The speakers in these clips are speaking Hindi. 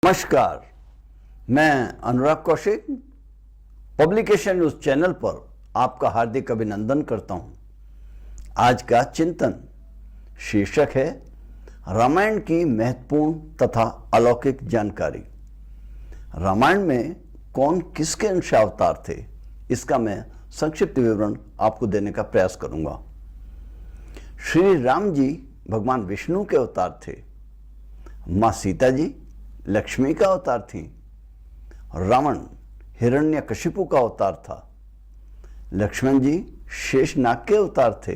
नमस्कार, मैं अनुराग कौशिक पब्लिकेशन न्यूज चैनल पर आपका हार्दिक अभिनंदन करता हूं। आज का चिंतन शीर्षक है रामायण की महत्वपूर्ण तथा अलौकिक जानकारी। रामायण में कौन किसके अंशावतार थे, इसका मैं संक्षिप्त विवरण आपको देने का प्रयास करूंगा। श्री राम जी भगवान विष्णु के अवतार थे। मां सीता जी लक्ष्मी का अवतार थी। रावण हिरण्यकशिपु का अवतार था। लक्ष्मण जी शेषनाग के अवतार थे।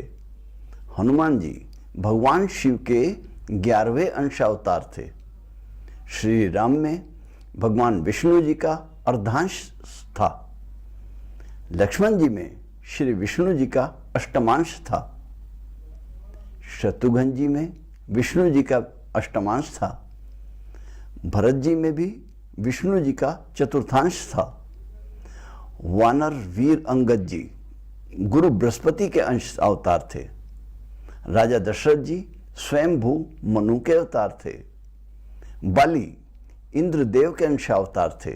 हनुमान जी भगवान शिव के 11वें अंशावतार थे। श्री राम में भगवान विष्णु जी का अर्धांश था। लक्ष्मण जी में श्री विष्णु जी का अष्टमांश था। शत्रुघ्न जी में विष्णु जी का अष्टमांश था। भरत जी में भी विष्णु जी का चतुर्थांश था। वानर वीर अंगद जी गुरु बृहस्पति के अंश अवतार थे। राजा दशरथ जी स्वयंभू मनु के अवतार थे। बाली इंद्रदेव के अंश अवतार थे।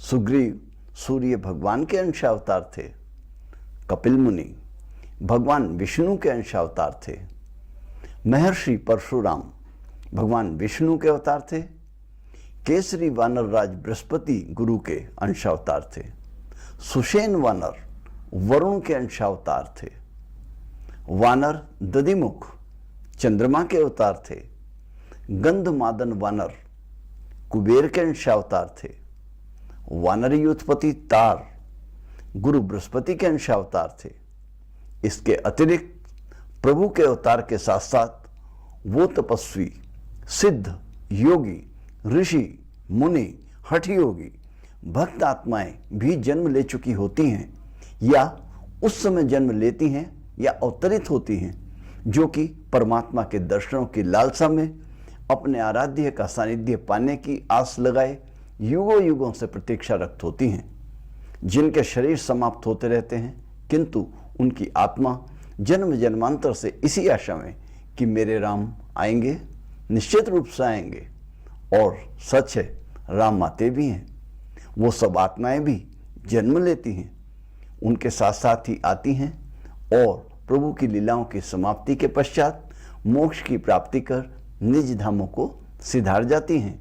सुग्रीव सूर्य भगवान के अंश अवतार थे। कपिल मुनि भगवान विष्णु के अंश अवतार थे। महर्षि परशुराम भगवान विष्णु के अवतार थे। केसरी वानर राज बृहस्पति गुरु के अंशावतार थे। सुषेण वानर वरुण के अंशावतार थे। वानर दधिमुख चंद्रमा के अवतार थे। गंधमादन वानर कुबेर के अंशावतार थे। वानरी उत्पत्ति तार गुरु बृहस्पति के अंशावतार थे। इसके अतिरिक्त प्रभु के अवतार के साथ साथ वो तपस्वी, सिद्ध, योगी, ऋषि, मुनि, हठ योगी, भक्त आत्माएं भी जन्म ले चुकी होती हैं या उस समय जन्म लेती हैं या अवतरित होती हैं, जो कि परमात्मा के दर्शनों की लालसा में अपने आराध्य का सानिध्य पाने की आस लगाए युगों युगों से प्रतीक्षा रक्त होती हैं। जिनके शरीर समाप्त होते रहते हैं, किंतु उनकी आत्मा जन्म जन्मांतर से इसी आशा में कि मेरे राम आएंगे, निश्चित रूप से आएंगे। और सच है, राम माते भी हैं। वो सब आत्माएं भी जन्म लेती हैं, उनके साथ साथ ही आती हैं और प्रभु की लीलाओं की समाप्ति के पश्चात मोक्ष की प्राप्ति कर निज धामों को सिधार जाती हैं।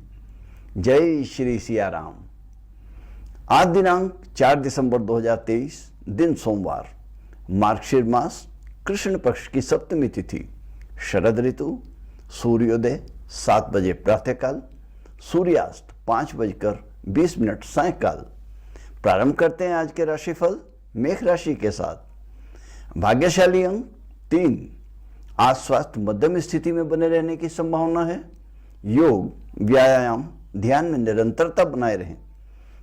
जय श्री सिया राम। आज दिनांक 4 दिसंबर 2023 दिन सोमवार, मार्गशीर मास कृष्ण पक्ष की सप्तमी तिथि, शरद ऋतु, सूर्योदय 7 बजे प्रातःकाल, सूर्यास्त 5:20 सायंकाल। प्रारंभ करते हैं आज के राशिफल मेष राशि के साथ। भाग्यशाली अंक 3। आज स्वास्थ्य मध्यम स्थिति में बने रहने की संभावना है। योग, व्यायाम, ध्यान में निरंतरता बनाए रहें।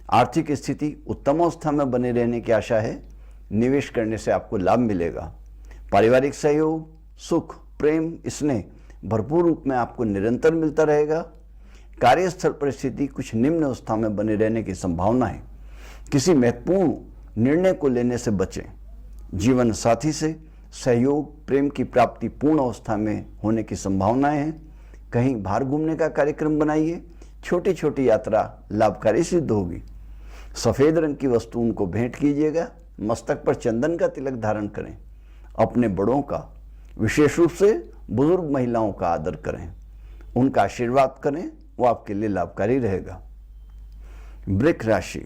आर्थिक स्थिति उत्तम अवस्था में बने रहने की आशा है। निवेश करने से आपको लाभ मिलेगा। पारिवारिक सहयोग, सुख, प्रेम, स्नेह भरपूर रूप में आपको निरंतर मिलता रहेगा। कार्यस्थल परिस्थिति कुछ निम्न अवस्था में बने रहने की संभावना है। किसी महत्वपूर्ण निर्णय को लेने से बचें। जीवन साथी से सहयोग, प्रेम की प्राप्ति पूर्ण अवस्था में होने की संभावनाएं हैं। कहीं बाहर घूमने का कार्यक्रम बनाइए। छोटी छोटी यात्रा लाभकारी सिद्ध होगी। सफेद रंग की वस्तु उनको भेंट कीजिएगा। मस्तक पर चंदन का तिलक धारण करें। अपने बड़ों का, विशेष रूप से बुजुर्ग महिलाओं का आदर करें, उनका आशीर्वाद करें, वो आपके लिए लाभकारी रहेगा। वृक्क राशि।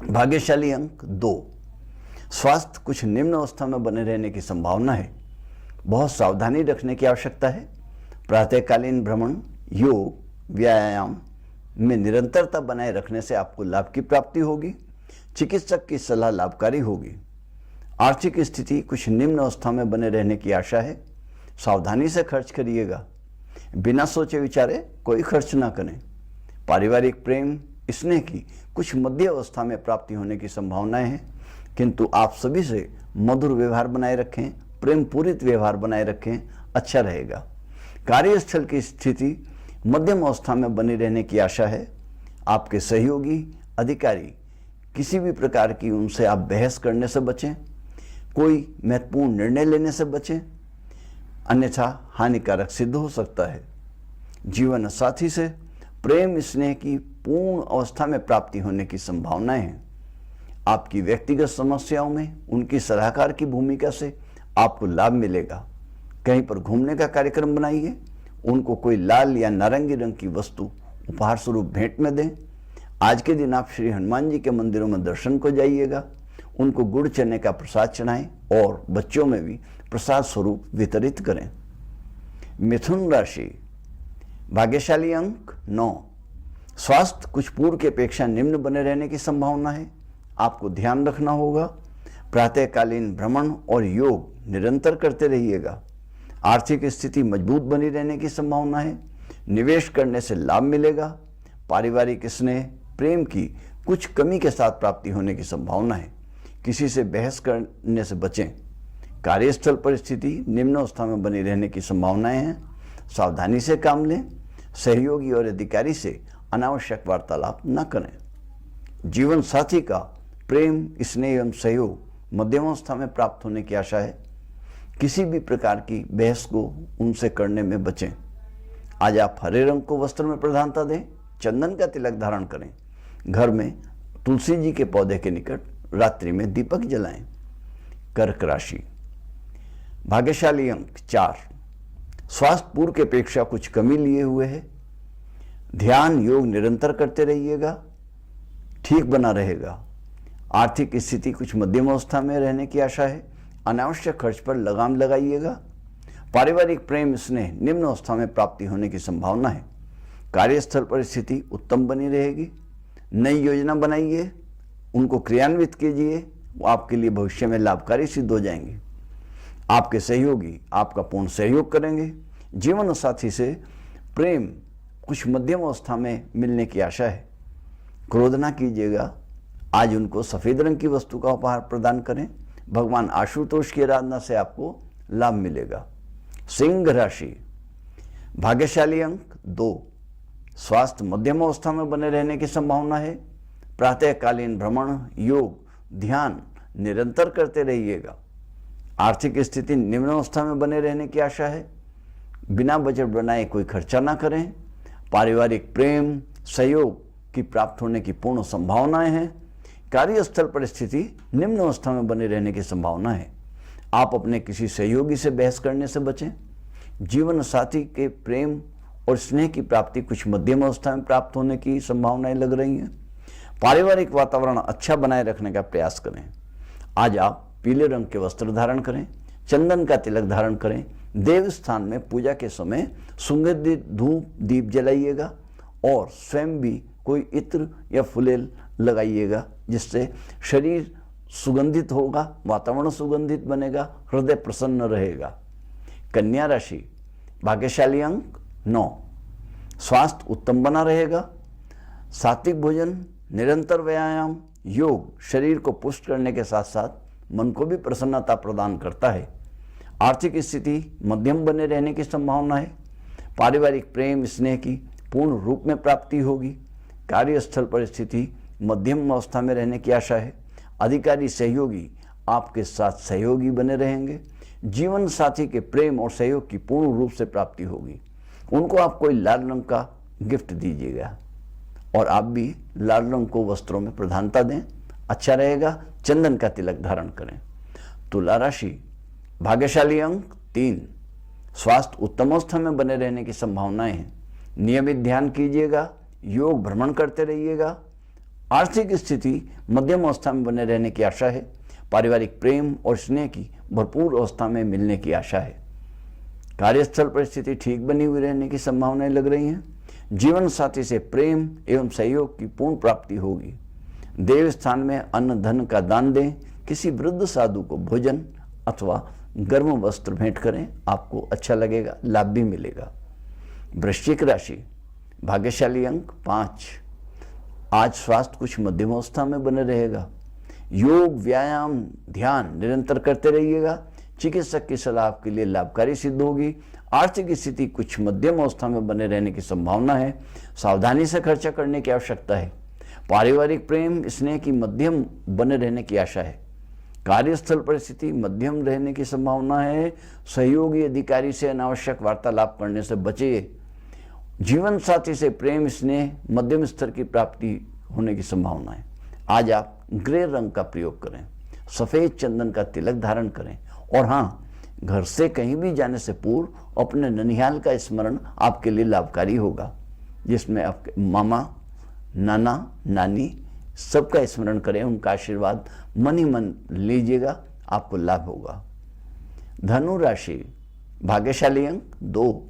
भाग्यशाली अंक 2। स्वास्थ्य कुछ निम्न अवस्था में बने रहने की संभावना है। बहुत सावधानी रखने की आवश्यकता है। प्रातःकालीन भ्रमण, योग, व्यायाम में निरंतरता बनाए रखने से आपको लाभ की प्राप्ति होगी। चिकित्सक की सलाह लाभकारी होगी। आर्थिक स्थिति कुछ निम्न अवस्था में बने रहने की आशा है। सावधानी से खर्च करिएगा। बिना सोचे विचारे कोई खर्च ना करें। पारिवारिक प्रेम, स्नेह की कुछ मध्य अवस्था में प्राप्ति होने की संभावनाएं हैं, किंतु आप सभी से मधुर व्यवहार बनाए रखें, प्रेम पूरित व्यवहार बनाए रखें, अच्छा रहेगा। कार्यस्थल की स्थिति मध्यम अवस्था में बनी रहने की आशा है। आपके सहयोगी, अधिकारी किसी भी प्रकार की उनसे आप बहस करने से बचें। कोई महत्वपूर्ण निर्णय लेने से बचें, अन्यथा हानिकारक सिद्ध हो सकता है। जीवन साथी से प्रेम स्नेह की पूर्ण अवस्था में प्राप्ति होने की संभावनाएं हैं। आपकी व्यक्तिगत समस्याओं में उनकी सलाहकार की भूमिका से आपको लाभ मिलेगा। कहीं पर घूमने का कार्यक्रम बनाइए, उनको कोई लाल या नारंगी रंग की वस्तु उपहार स्वरूप भेंट में दें। आज के दिन आप श्री हनुमान जी के मंदिरों में दर्शन को जाइएगा, उनको गुड़ चने का प्रसाद चढ़ाएं और बच्चों में भी प्रसाद स्वरूप वितरित करें। मिथुन राशि, भाग्यशाली अंक 9। स्वास्थ्य कुछ पूर्व की अपेक्षा निम्न बने रहने की संभावना है। आपको ध्यान रखना होगा। प्रातःकालीन भ्रमण और योग निरंतर करते रहिएगा। आर्थिक स्थिति मजबूत बनी रहने की संभावना है। निवेश करने से लाभ मिलेगा। पारिवारिक स्नेह प्रेम की कुछ कमी के साथ प्राप्ति होने की संभावना है। किसी से बहस करने से बचें। कार्यस्थल परिस्थिति निम्न अवस्था में बनी रहने की संभावनाएं हैं। सावधानी से काम लें। सहयोगी और अधिकारी से अनावश्यक वार्तालाप न करें। जीवन साथी का प्रेम स्नेह एवं सहयोग मध्यम अवस्था में प्राप्त होने की आशा है। किसी भी प्रकार की बहस को उनसे करने में बचें। आज आप हरे रंग को वस्त्र में प्रधानता दें। चंदन का तिलक धारण करें। घर में तुलसी जी के पौधे के निकट रात्रि में दीपक जलाएं। कर्क राशि, भाग्यशाली अंक 4। स्वास्थ्य पूर्व की अपेक्षा कुछ कमी लिए हुए है। ध्यान योग निरंतर करते रहिएगा, ठीक बना रहेगा। आर्थिक स्थिति कुछ मध्यम अवस्था में रहने की आशा है। अनावश्यक खर्च पर लगाम लगाइएगा। पारिवारिक प्रेम स्नेह निम्न अवस्था में प्राप्ति होने की संभावना है। कार्यस्थल पर स्थिति उत्तम बनी रहेगी। नई योजना बनाइए, उनको क्रियान्वित कीजिए, वो आपके लिए भविष्य में लाभकारी सिद्ध हो जाएंगे। आपके सहयोगी आपका पूर्ण सहयोग करेंगे। जीवन साथी से प्रेम कुछ मध्यम अवस्था में मिलने की आशा है। क्रोध ना कीजिएगा। आज उनको सफेद रंग की वस्तु का उपहार प्रदान करें। भगवान आशुतोष की आराधना से आपको लाभ मिलेगा। सिंह राशि, भाग्यशाली अंक 2। स्वास्थ्य मध्यम अवस्था में बने रहने की संभावना है। प्रातःकालीन भ्रमण योग ध्यान निरंतर करते रहिएगा। आर्थिक स्थिति निम्न अवस्था में बने रहने की आशा है। बिना बजट बनाए कोई खर्चा ना करें। पारिवारिक प्रेम सहयोग की प्राप्त होने की पूर्ण संभावनाएं हैं। कार्यस्थल परिस्थिति निम्न अवस्था में बने रहने की संभावना है। आप अपने किसी सहयोगी से बहस करने से बचें। जीवन साथी के प्रेम और स्नेह की प्राप्ति कुछ मध्यम अवस्था में प्राप्त होने की संभावनाएं लग रही हैं। पारिवारिक वातावरण अच्छा बनाए रखने का प्रयास करें। आज आप पीले रंग के वस्त्र धारण करें। चंदन का तिलक धारण करें। देव स्थान में पूजा के समय सुगंधित धूप दीप जलाइएगा और स्वयं भी कोई इत्र या फुलेल लगाइएगा, जिससे शरीर सुगंधित होगा, वातावरण सुगंधित बनेगा, हृदय प्रसन्न रहेगा। कन्या राशि, भाग्यशाली अंक 9। स्वास्थ्य उत्तम बना रहेगा। सात्विक भोजन, निरंतर व्यायाम, योग शरीर को पुष्ट करने के साथ साथ मन को भी प्रसन्नता प्रदान करता है। आर्थिक स्थिति मध्यम बने रहने की संभावना है। पारिवारिक प्रेम स्नेह की पूर्ण रूप में प्राप्ति होगी। कार्यस्थल परिस्थिति मध्यम अवस्था में रहने की आशा है। अधिकारी सहयोगी आपके साथ सहयोगी बने रहेंगे। जीवन साथी के प्रेम और सहयोग की पूर्ण रूप से प्राप्ति होगी। उनको आप कोई लाल रंग का गिफ्ट दीजिएगा और आप भी लाल रंग को वस्त्रों में प्रधानता दें, अच्छा रहेगा। चंदन का तिलक धारण करें। तुला राशि, भाग्यशाली अंक 3। स्वास्थ्य उत्तम अवस्था में बने रहने की संभावनाएं हैं। नियमित ध्यान कीजिएगा, योग भ्रमण करते रहिएगा। आर्थिक स्थिति मध्यम अवस्था में बने रहने की आशा है। पारिवारिक प्रेम और स्नेह की भरपूर अवस्था में मिलने की आशा है। कार्यस्थल परिस्थिति ठीक बनी हुई रहने की संभावनाएं लग रही हैं। जीवन साथी से प्रेम एवं सहयोग की पूर्ण प्राप्ति होगी। देव स्थान में अन्न धन का दान दें। किसी वृद्ध साधु को भोजन अथवा गर्म वस्त्र भेंट करें, आपको अच्छा लगेगा, लाभ भी मिलेगा। वृश्चिक राशि, भाग्यशाली अंक 5। आज स्वास्थ्य कुछ मध्यम अवस्था में बने रहेगा। योग व्यायाम ध्यान निरंतर करते रहिएगा। चिकित्सक की सलाह आपके लिए लाभकारी सिद्ध होगी। आर्थिक स्थिति कुछ मध्यम अवस्था में बने रहने की संभावना है। सावधानी से खर्चा करने की आवश्यकता है। पारिवारिक प्रेम स्नेह की मध्यम बने रहने की आशा है। कार्यस्थल परिस्थिति मध्यम रहने की संभावना है। सहयोगी अधिकारी से अनावश्यक वार्तालाप करने से बचिए। जीवन साथी से प्रेम स्नेह मध्यम स्तर की प्राप्ति होने की संभावना है। आज आप ग्रे रंग का प्रयोग करें, सफेद चंदन का तिलक धारण करें और हाँ, घर से कहीं भी जाने से पूर्व अपने ननिहाल का स्मरण आपके लिए लाभकारी होगा, जिसमें आपके मामा नाना नानी सबका स्मरण करें, उनका आशीर्वाद मन ही मन लीजिएगा, आपको लाभ होगा। धनु राशि, भाग्यशाली अंक 2।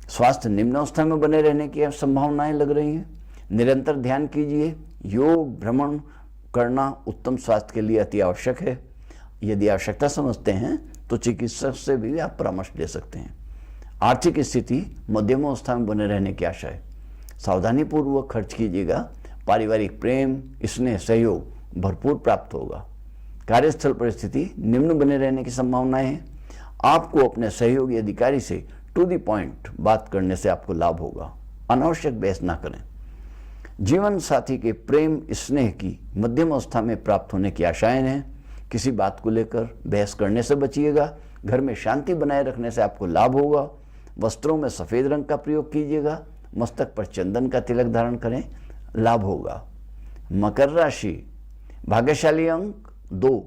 स्वास्थ्य निम्न अवस्था में बने रहने की संभावनाएं लग रही हैं। निरंतर ध्यान कीजिए। योग भ्रमण करना उत्तम स्वास्थ्य के लिए अति आवश्यक है। यदि आवश्यकता समझते हैं तो चिकित्सक से भी आप परामर्श ले सकते हैं। आर्थिक स्थिति मध्यम अवस्था में बने रहने की आशा है। सावधानी पूर्वक खर्च कीजिएगा। पारिवारिक प्रेम स्नेह सहयोग भरपूर प्राप्त होगा। कार्यस्थल परिस्थिति निम्न बने रहने की संभावनाएं हैं। आपको अपने सहयोगी अधिकारी से टू द पॉइंट बात करने से आपको लाभ होगा। अनावश्यक बहस ना करें। जीवन साथी के प्रेम स्नेह की मध्यम अवस्था में प्राप्त होने की आशाएं हैं। किसी बात को लेकर बहस करने से बचिएगा। घर में शांति बनाए रखने से आपको लाभ होगा। वस्त्रों में सफेद रंग का प्रयोग कीजिएगा। मस्तक पर चंदन का तिलक धारण करें, लाभ होगा। मकर राशि, भाग्यशाली अंक 2।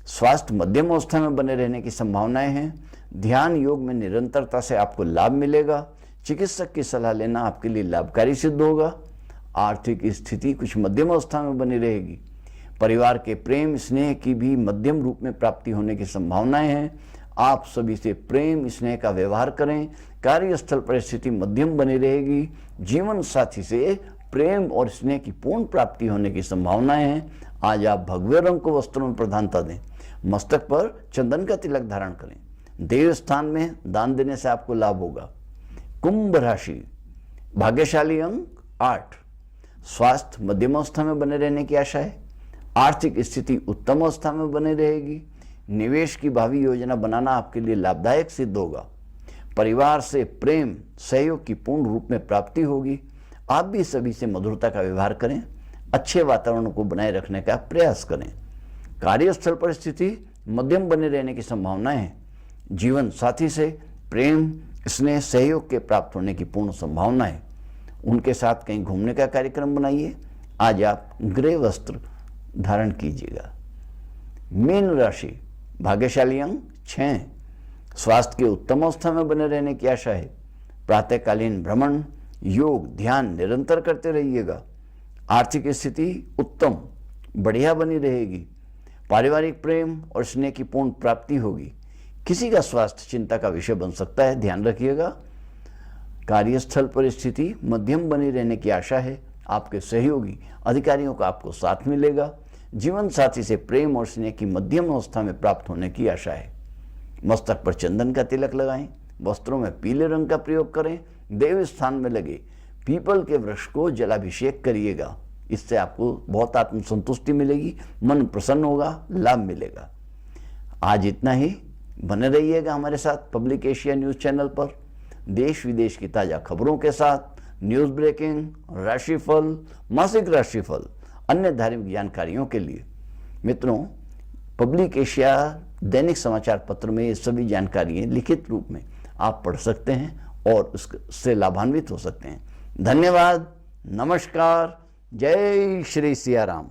स्वास्थ्य मध्यम अवस्था में बने रहने की संभावनाएं हैं। ध्यान योग में निरंतरता से आपको लाभ मिलेगा। चिकित्सक की सलाह लेना आपके लिए लाभकारी सिद्ध होगा। आर्थिक स्थिति कुछ मध्यम अवस्था में बनी रहेगी। परिवार के प्रेम स्नेह की भी मध्यम रूप में प्राप्ति होने की संभावनाएं हैं। आप सभी से प्रेम स्नेह का व्यवहार करें। कार्यस्थल परिस्थिति मध्यम बनी रहेगी। जीवन साथी से प्रेम और स्नेह की पूर्ण प्राप्ति होने की संभावनाएं हैं। आज आप भगवे रंग को वस्त्रों में प्रधानता दें। मस्तक पर चंदन का तिलक धारण करें। देव स्थान में दान देने से आपको लाभ होगा। कुंभ राशि, भाग्यशाली अंक 8। स्वास्थ्य मध्यम अवस्था में बने रहने की आशा है। आर्थिक स्थिति उत्तम अवस्था में बनी रहेगी। निवेश की भावी योजना बनाना आपके लिए लाभदायक सिद्ध होगा। परिवार से प्रेम सहयोग की पूर्ण रूप में प्राप्ति होगी। आप भी सभी से मधुरता का व्यवहार करें। अच्छे वातावरण को बनाए रखने का प्रयास करें। कार्यस्थल परिस्थिति मध्यम बने रहने की संभावनाएं है। जीवन साथी से प्रेम स्नेह सहयोग के प्राप्त होने की पूर्ण संभावना है। उनके साथ कहीं घूमने का कार्यक्रम बनाइए। आज आप ग्रे वस्त्र धारण कीजिएगा। मीन राशि, भाग्यशाली अंक 6। स्वास्थ्य के उत्तम अवस्था में बने रहने की आशा है। प्रातःकालीन भ्रमण योग ध्यान निरंतर करते रहिएगा। आर्थिक स्थिति उत्तम बढ़िया बनी रहेगी। पारिवारिक प्रेम और स्नेह की पूर्ण प्राप्ति होगी। किसी का स्वास्थ्य चिंता का विषय बन सकता है, ध्यान रखिएगा। कार्यस्थल परिस्थिति मध्यम बनी रहने की आशा है। आपके सहयोगी अधिकारियों का आपको साथ मिलेगा। जीवन साथी से प्रेम और स्नेह की मध्यम अवस्था में प्राप्त होने की आशा है। मस्तक पर चंदन का तिलक लगाएं। वस्त्रों में पीले रंग का प्रयोग करें। देव स्थान में लगे पीपल के वृक्ष को जलाभिषेक करिएगा। इससे आपको बहुत आत्मसंतुष्टि मिलेगी, मन प्रसन्न होगा, लाभ मिलेगा। आज इतना ही। बने रहिएगा हमारे साथ पब्लिक एशिया न्यूज चैनल पर। देश विदेश की ताजा खबरों के साथ न्यूज ब्रेकिंग, राशिफल, मासिक राशिफल, अन्य धार्मिक जानकारियों के लिए मित्रों पब्लिक एशिया दैनिक समाचार पत्र में ये सभी जानकारियां लिखित रूप में आप पढ़ सकते हैं और उससे लाभान्वित हो सकते हैं। धन्यवाद। नमस्कार। जय श्री सिया राम।